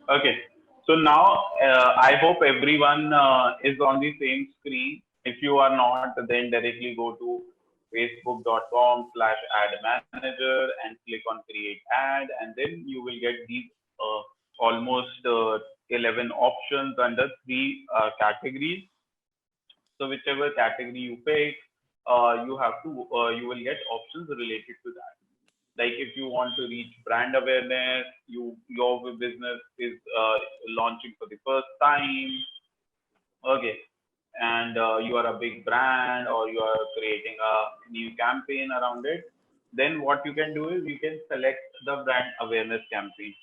Okay. So now I hope everyone is on the same screen. If you are not, then directly go to facebook.com/ad manager and click on create ad, and then you will get these uh, almost 11 options under three categories. So whichever category you pick, you will get options related to that. Like if you want to reach brand awareness, your business is launching for the first time, okay, and you are a big brand or you are creating a new campaign around it, then what you can do is you can select the brand awareness campaign.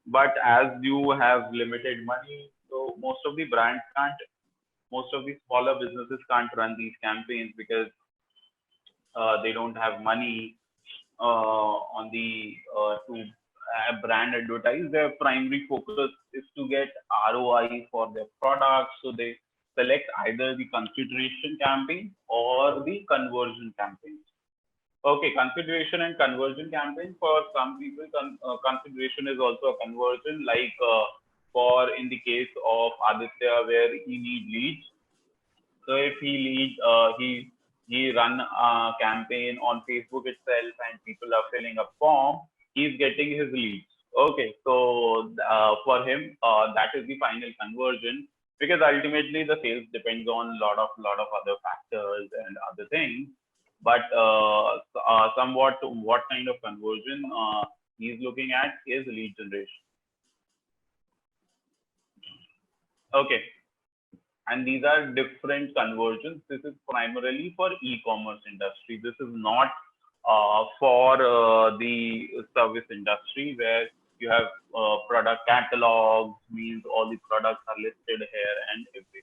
But as you have limited money, so most of the smaller businesses can't run these campaigns because they don't have money on the to brand advertise. Their primary focus is to get ROI for their products, so they select either the consideration campaign or the conversion campaign. Okay, consideration and conversion campaign for some people. Consideration is also a conversion, like for in the case of Aditya, where he need leads. So if he run a campaign on Facebook itself and people are filling a form, he's getting his leads. Okay, so for him, that is the final conversion, because ultimately the sales depends on lot of other factors and other things. But somewhat what kind of conversion he's looking at is lead generation. Okay, and these are different conversions. This is primarily for e-commerce industry. This is not for the service industry, where you have product catalogs, means all the products are listed here and everything.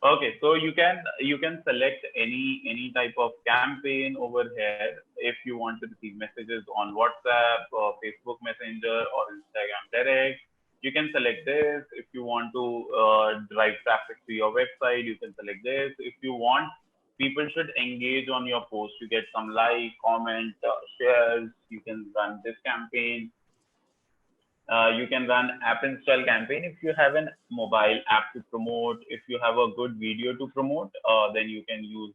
Okay, so you can select any type of campaign over here. If you want to receive messages on WhatsApp or Facebook Messenger or Instagram Direct, you can select this. If you want to drive traffic to your website, you can select this. If you want people should engage on your post, you get some like, comment, shares, you can run this campaign. You can run app install campaign if you have a mobile app to promote. If you have a good video to promote, then you can use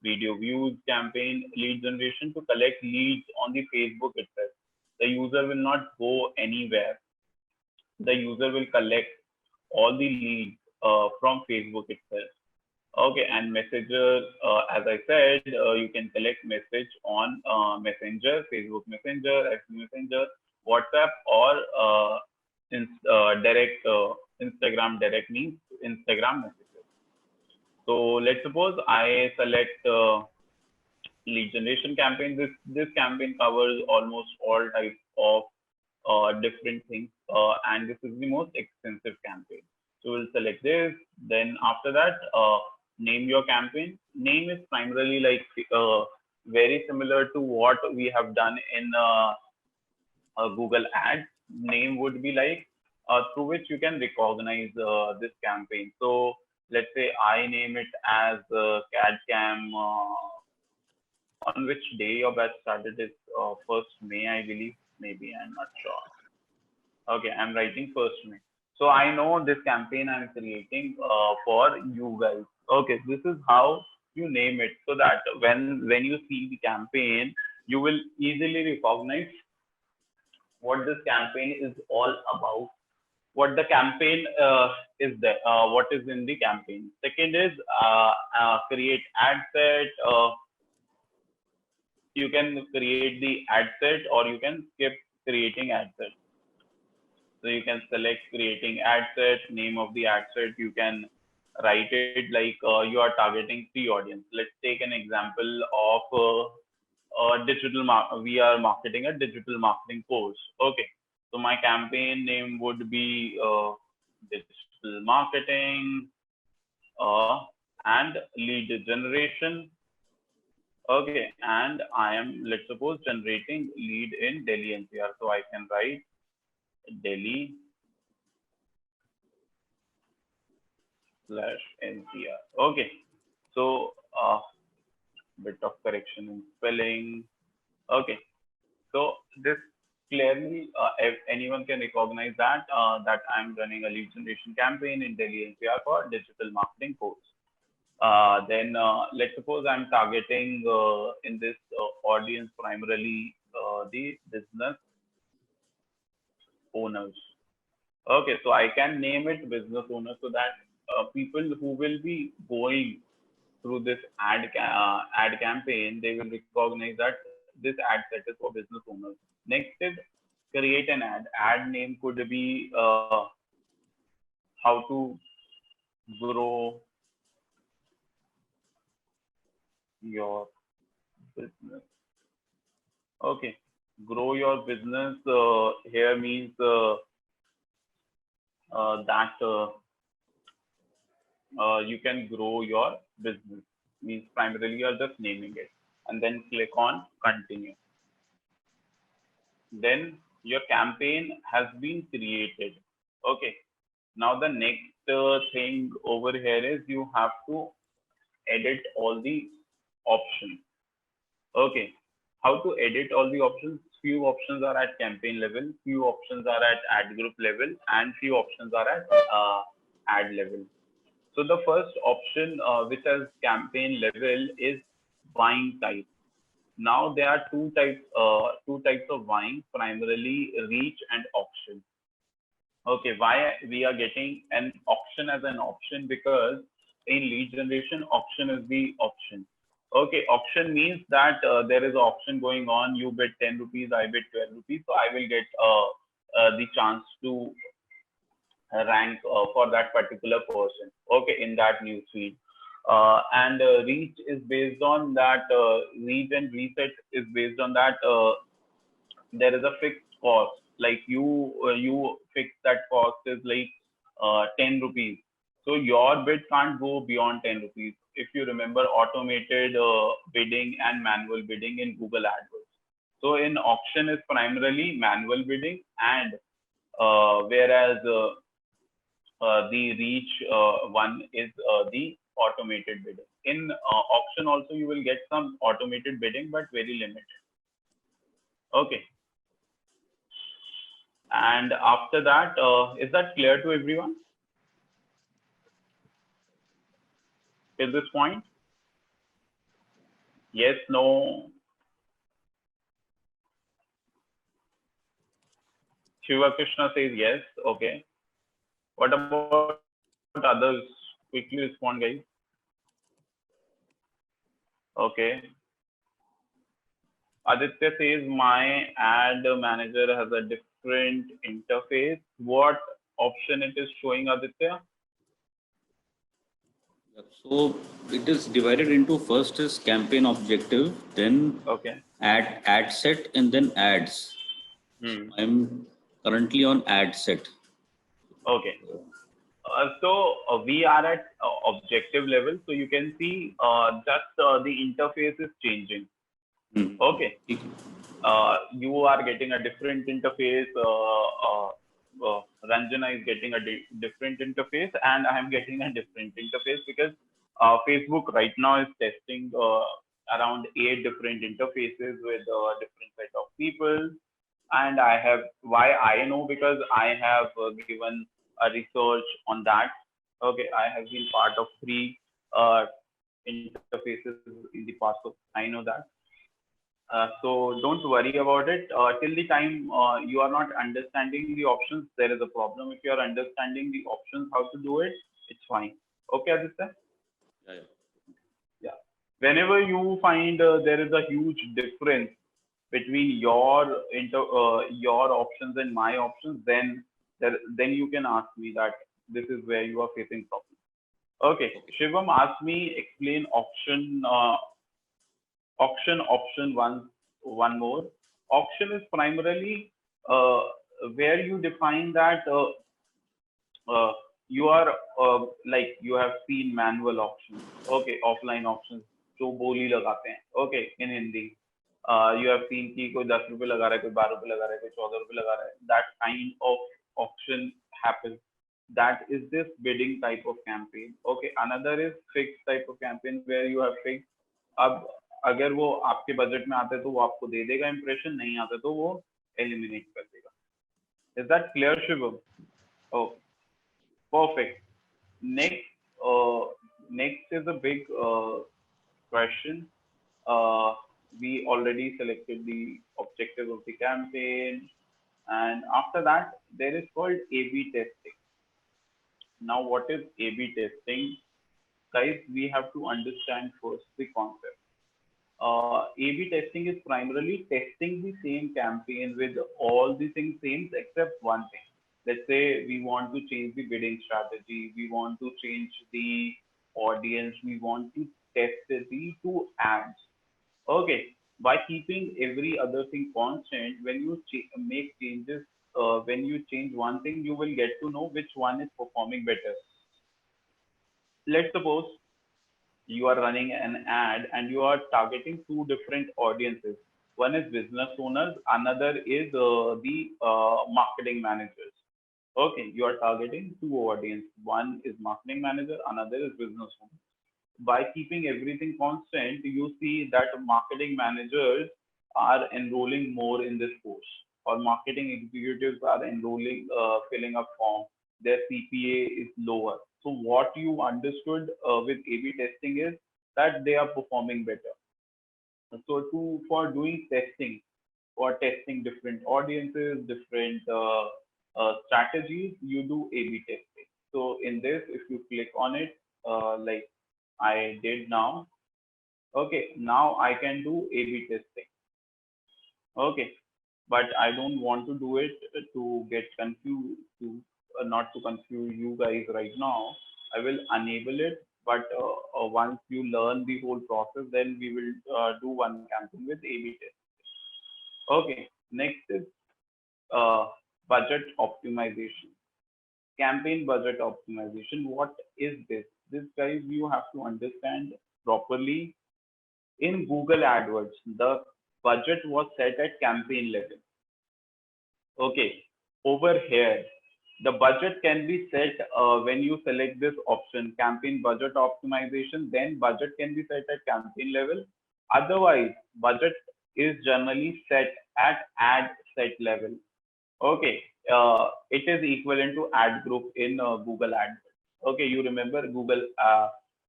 video views campaign. Lead generation, to collect leads on the Facebook itself. The user will not go anywhere. The user will collect all the leads from Facebook itself. Okay, and Messenger, as I said, you can collect message on Messenger, Facebook Messenger, X Messenger, WhatsApp, or direct Instagram direct, means Instagram messages. So let's suppose I select lead generation campaign. This campaign covers almost all types of different things, and this is the most expensive campaign. So we'll select this. Then after that, name your campaign. Name is primarily like very similar to what we have done in Google Ads. Name would be like through which you can recognize this campaign. So let's say I name it as CAD-CAM. On which day your batch started is 1st May, I believe. Maybe, I'm not sure. Okay, I'm writing 1st May. So I know this campaign I'm creating for you guys. Okay, this is how you name it, so that when you see the campaign, you will easily recognize what this campaign is all about, what the campaign is there, what is in the campaign. Second is create ad set. You can create the ad set, or you can skip creating ad set. So you can select creating ad set, name of the ad set. You can write it like you are targeting three audience. Let's take an example of we are marketing a digital marketing course. Okay. So my campaign name would be digital marketing and lead generation. Okay. And I am, let's suppose, generating lead in Delhi NCR. So I can write Delhi slash NCR. Okay. So bit of correction in spelling. Okay. So this clearly if anyone can recognize that that I'm running a lead generation campaign in Delhi NCR for digital marketing course. Then let's suppose I'm targeting in this audience primarily the business owners. Okay, so I can name it business owners so that people who will be going through this ad campaign, they will recognize that this ad set is for business owners. Next is create an ad. Ad name could be how to grow your business. Okay, grow your business here means that you can grow your business. Means primarily you're just naming it, and then click on continue. Then your campaign has been created. Okay, now the next thing over here is you have to edit all the options. Okay, how to edit all the options? Few options are at campaign level, few options are at ad group level, and few options are at ad level. So the first option, which has campaign level, is buying type. Now there are two types of buying, primarily reach and auction. Okay, why we are getting an auction as an option? Because in lead generation, auction is the option. Okay, auction means that there is an auction going on. You bid 10 rupees, I bid 12 rupees, so I will get the chance to rank for that particular person. Okay, in that news feed. And reach is based on that. Reach and reset is based on that. There is a fixed cost. Like you fix that cost is like 10 rupees. So your bid can't go beyond 10 rupees. If you remember automated bidding and manual bidding in Google AdWords. So in auction is primarily manual bidding, and whereas the reach one is the automated bidding. In auction also you will get some automated bidding, but very limited. Okay. And after that, is that clear to everyone? Till this point? Yes, no? Shiva Krishna says yes. Okay. What about others? Quickly respond, guys. Okay. Aditya says my ad manager has a different interface. What option it is showing, Aditya? So it is divided into first is campaign objective, then okay, ad set, and then ads. I'm currently on ad set. Okay. So we are at objective level. So you can see just the interface is changing. Okay. You are getting a different interface. Ranjana is getting a different interface, and I am getting a different interface because Facebook right now is testing around 8 different interfaces with different set of people. And I have, why I know, because I have given a research on that. Okay, I have been part of 3 interfaces in the past, so I know that. So don't worry about it. Till the time you are not understanding the options, there is a problem. If you are understanding the options, how to do it, it's fine. Okay, Aditya? Yeah. Whenever you find there is a huge difference between your options and my options, then you can ask me that this is where you are facing problem. Okay. Shivam asked me explain auction option one more. Auction is primarily where you define that you are like you have seen manual auctions. Okay, offline auctions जो बोली लगाते हैं. Okay, in Hindi. You have seen कि कोई 10 रुपए लगा रहा है, कोई 12 रुपए लगा रहा है, कोई 14 रुपए लगा रहा है. That kind of auction happens. That is this bidding type of campaign. Okay, another is fixed type of campaign where you have fixed. अब अगर वो आपके बजट में आते तो वो आपको दे देगा इम्प्रेशन, नहीं आते तो वो eliminate कर देगा. Is that clear, Shivam? Oh, perfect. Next, next is a big question. Uh, we already selected the objective of the campaign, and after that, there is called A/B testing. Now, what is A/B testing? Guys, we have to understand first the concept. A/B testing is primarily testing the same campaign with all the things same except one thing. Let's say we want to change the bidding strategy, we want to change the audience, we want to test the two ads. Okay, by keeping every other thing constant, when you make changes, when you change one thing, you will get to know which one is performing better. Let's suppose you are running an ad and you are targeting two different audiences. One is business owners, another is the marketing managers. Okay, you are targeting two audiences. One is marketing manager, another is business owner. By keeping everything constant, you see that marketing managers are enrolling more in this course, or marketing executives are enrolling, filling up form. Their CPA is lower. So what you understood with A/B testing is that they are performing better. So for doing testing, for testing different audiences, different strategies, you do A/B testing. So in this, if you click on it, like I did now, okay, now I can do A/B testing. Okay, but I don't want to do it to get confused, to not to confuse you guys right now. I will enable it, but once you learn the whole process, then we will do one campaign with A/B test. Okay, next is uh, budget optimization. Campaign budget optimization. What is this? This, guys, you have to understand properly. In Google AdWords, the budget was set at campaign level. Okay, over here, the budget can be set when you select this option, campaign budget optimization, then budget can be set at campaign level. Otherwise, budget is generally set at ad set level. Okay, it is equivalent to ad group in Google AdWords. Okay, you remember Google,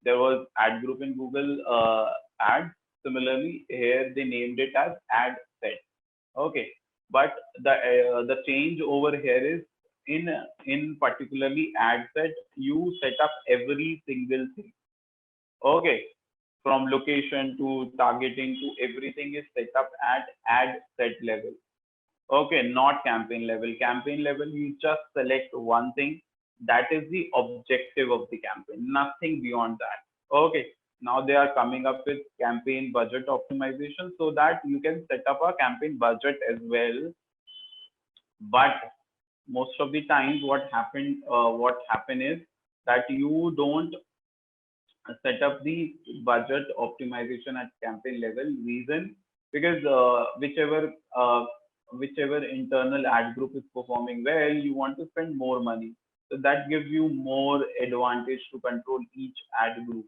there was ad group in Google Ads. Similarly, here they named it as ad set. Okay, but the change over here is in particularly ad set, you set up every single thing. Okay, from location to targeting to everything is set up at ad set level. Okay, not campaign level. Campaign level, you just select one thing. That is the objective of the campaign, nothing beyond that. Okay, now they are coming up with campaign budget optimization so that you can set up a campaign budget as well. But most of the times, what happen is that you don't set up the budget optimization at campaign level. Reason, because whichever internal ad group is performing well, you want to spend more money. So that gives you more advantage to control each ad group.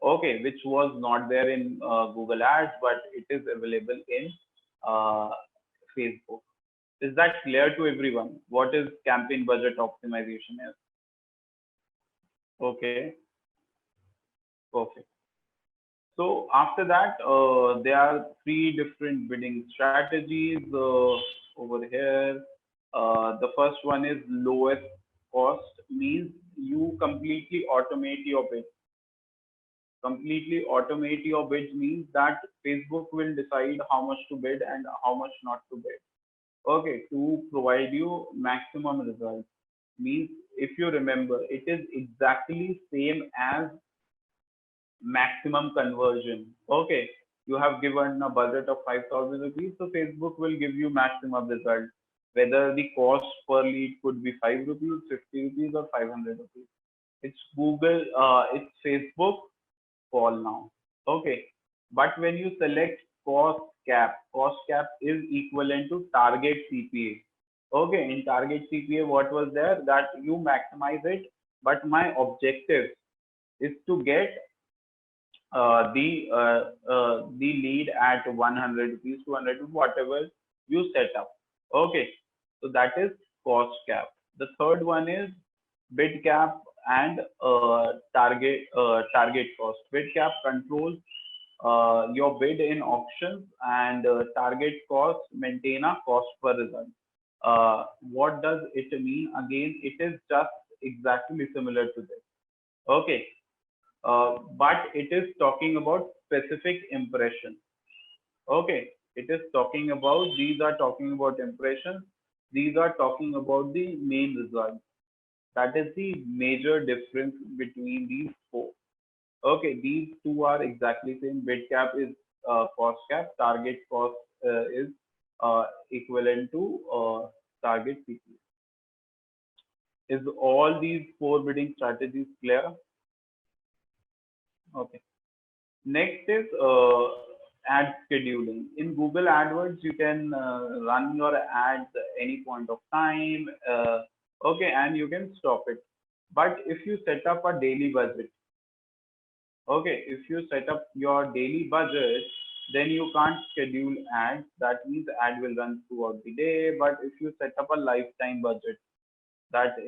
Okay, which was not there in Google Ads, but it is available in uh, Facebook. Is that clear to everyone? What is campaign budget optimization is? Okay, perfect. So after that, there are three different bidding strategies over here. The first one is lowest cost, means you completely automate your bid. Completely automate your bids means that Facebook will decide how much to bid and how much not to bid. Okay, to provide you maximum results. Means if you remember, it is exactly same as maximum conversion. Okay, you have given a budget of 5,000 rupees, so Facebook will give you maximum result. Whether the cost per lead could be 5 rupees, 50 rupees, or 500 rupees. It's Google, it's Facebook call now. Okay, but when you select cost cap is equivalent to target CPA. Okay, in target CPA, what was there? That you maximize it, but my objective is to get the lead at 100 rupees, 200 rupees, whatever you set up. Okay, so that is cost cap. The third one is bid cap and target cost. Bid cap controls your bid in auctions, and target cost maintain a cost per result. What does it mean? Again, it is just exactly similar to this. Okay, but it is talking about specific impression. Okay, it is talking about, these are talking about impressions. These are talking about the main results. That is the major difference between these four. Okay, these two are exactly same. Bid cap is cost cap. Target cost is equivalent to target CPM. Is all these four bidding strategies clear? Okay. Next is ad scheduling. In Google AdWords, you can run your ads at any point of time. Okay, and you can stop it. But if you set up a daily budget, okay, if you set up your daily budget, then you can't schedule ads. That means ad will run throughout the day. But if you set up a lifetime budget, that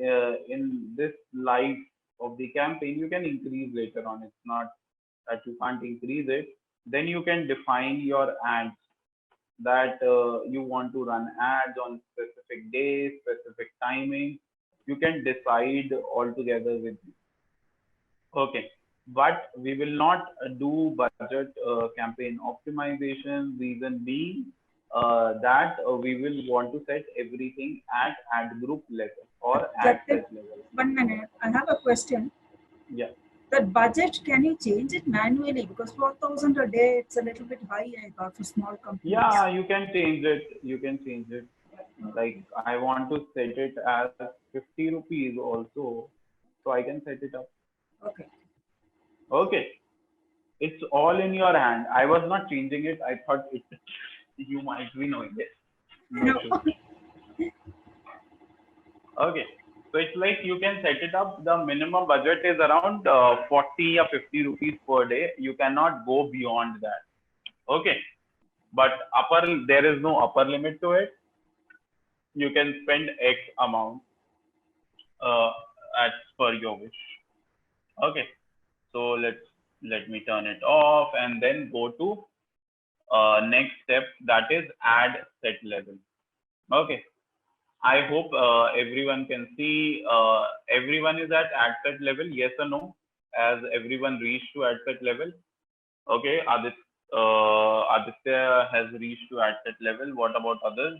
in this life of the campaign, you can increase later on. It's not that you can't increase it. Then you can define your ads, that you want to run ads on specific days, specific timing. You can decide altogether with you. Okay, but we will not do budget campaign optimization. Reason being that we will want to set everything at ad group level or ad Jatin, set level. 1 minute. I have a question. Yeah. That budget, can you change it manually? Because 4,000 a day, it's a little bit high, I thought, for small companies. Yeah, you can change it. You can change it. Like I want to set it as 50 rupees also, so I can set it up. Okay. Okay, it's all in your hand. I was not changing it. I thought it, you might be knowing it. No. Okay, so it's like you can set it up. The minimum budget is around 40 or 50 rupees per day. You cannot go beyond that. Okay, but there is no upper limit to it. You can spend X amount as per your wish. Okay, so let me turn it off and then go to next step, that is ad set level. Okay, I hope everyone can see. Everyone is at ad set level, yes or no? As everyone reached to ad set level. Okay, Aditya has reached to ad set level. What about others?